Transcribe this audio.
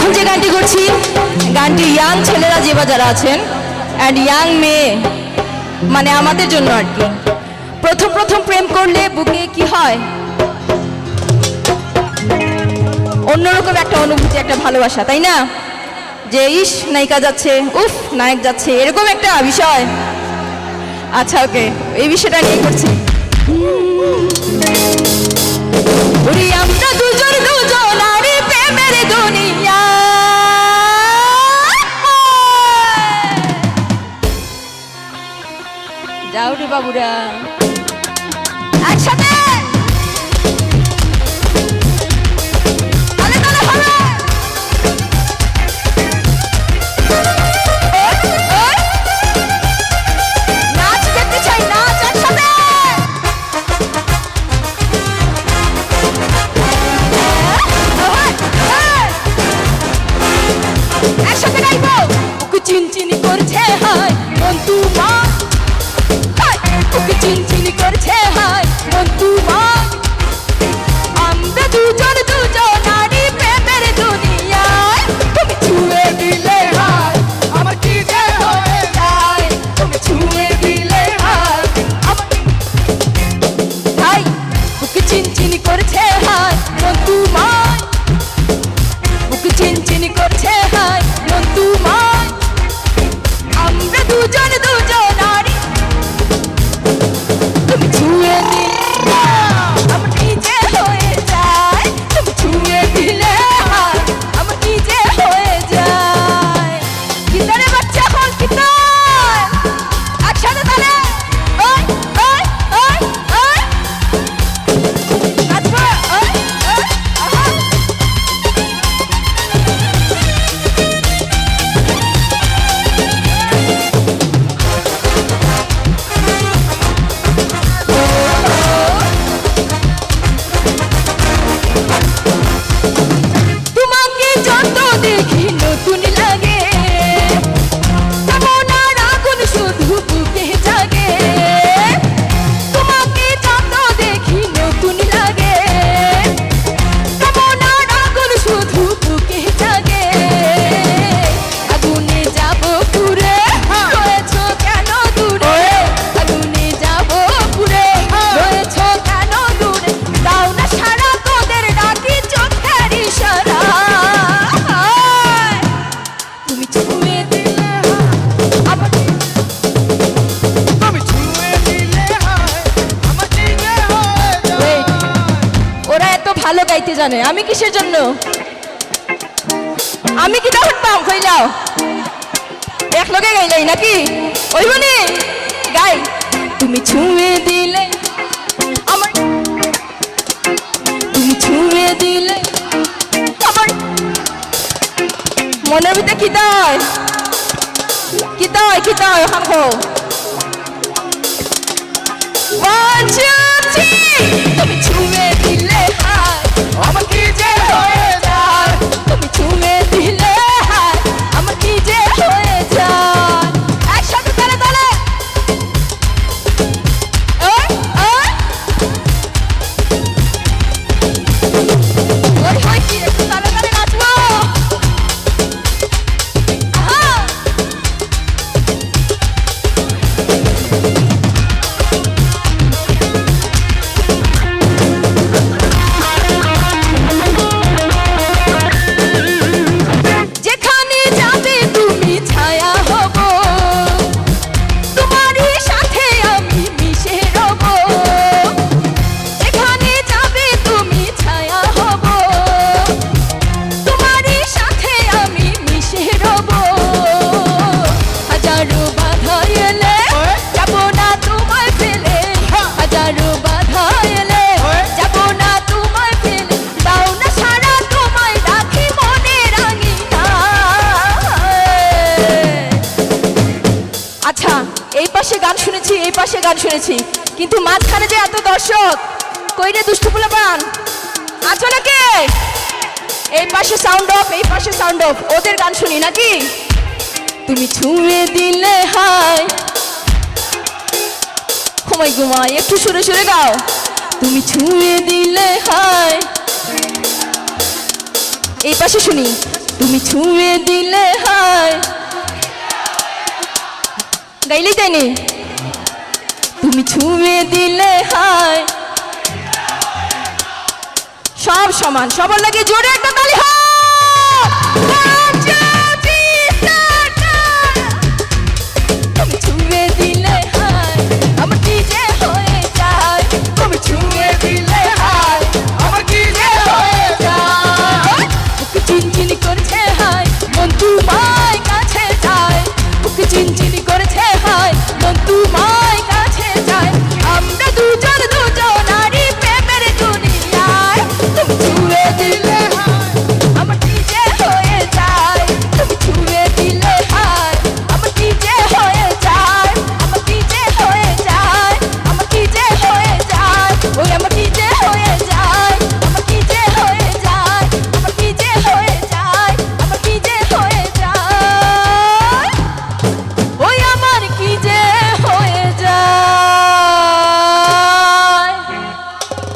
এখন যে গানটি করছি গানটি ইয়াং ছেলেরা যে বা যারা আছেন অ্যান্ড ইয়াং মেয়ে মানে আমাদের জন্য আর কি। প্রথম প্রথম প্রেম করলে বুকে কি হয়, অন্যরকম একটা অনুভূতি, একটা ভালোবাসা, তাই না? যে ইস নায়িকা যাচ্ছে, উফ নায়ক যাচ্ছে, এরকম একটা বিষয়। আচ্ছা ওকে, এই বিষয়টা নিয়ে করছি। আমরা দুজন দুজন আর প্রেমের দুনিয়া, যাও রে বাবুরা একসাথে। চিনচিনি করছে হায় মন তোমার, ওকে চিনচিনি করছে হায় মন তোমার। আমরা দুজন দুজন নারী প্রেমের দুনিয়ায়, তুমি ছুঁয়ে দিলে হায় আমার কি যে হয়ে যায়, তুমি ছুঁয়ে দিলে হায় আমার হাই। ওকে চিনচিনি করছে হায় মন তোমার, ওকে চিনচিনি করছে হায় মন তোমার। আমরা দুজন দুজন নারী, তুমি ছুঁয়ে দিলে আমার নিজে হয়ে যায়, তুমি ছুঁয়ে দিলে আমার নিজে হয়ে যায়। গিটারে বাচ্চা হল গিটার একসাথে তাহলে ওই ওই ওই ওই নাচবো ওই ওই আহা। তোমাকে যত দেখি নতুন লাগে, তেমন আর আগুন শুধু বুকে জাগে। তোমাকে যত দেখি নতুন লাগে, তেমন আর আগুন শুধু বুকে জাগে। আগুনে যাব পুরে, রয়েছো কেন দূরে, আগুনে যাব পুরে, রয়েছো কেন দূরে। দাও না সারা তোদের ডাকি চোখের ইশারা, তুমি ছুঁয়ে দিলে আমার, তুমি ছুঁয়ে দিলে হায় আমার নিজে হয়ে যায়। ওরা এত ভালো গাইতে জানে, আমি কিসের জন্য? আমি কি দাঁড়াতাম কইলাও এক লগে গাইলাই নাকি ওই বনি গাই। তুমি ছুঁয়ে দিলে আমার, তুমি ছুঁয়ে দিলে আমার মনের ভিতরে কি দেয়, কি দেয়, কি দেয় ওখান হো। One, two, three, তুমি ছুঁয়ে দিলে হায় আমার কি যে হয়ে যায়, তুমি ছুঁয়ে দিলে হায় আমার কি যে হয়ে যায়। একসাথে তালে তালে ওই ওই ওই হয় কি একটু তালে তালে নাচবো। আহা যেখানে যাবে তুমি ছায়া হব, তোমারই সাথে আমি মিশে রব। যেখানে যাবে তুমি ছায়া হব, তোমারই সাথে আমি মিশে রব। হাজারো বাধা এলে যাব না তোমায় ফেলে, হাজারো বাধা এলে যাব না তোমায় ফেলে। দাও না সারা তোমায় রাখি মনে রাঙিনা। আচ্ছা এই পাশে গান শুনেছি, এই পাশে গান শুনেছি, কিন্তু মাঝখানে যে এত দর্শক কই রে দুষ্টু পোলাপান আছো নাকি? এই পাশে সাউন্ড অফ, এই পাশে সাউন্ড অফ, ওদের গান শুনি নাকি? তুমি ছুঁয়ে দিলে হায়, ঘুমাই ঘুমাই একটু সুরে সুরে গাও। তুমি ছুঁয়ে দিলে হায়, এই পাশে শুনি। তুমি ছুঁয়ে দিলে হয় গাইলি তাইনি তুমি ছুঁয়ে দিলে হয় সব সমান সবার লাগে জোরে একটা তালি হয়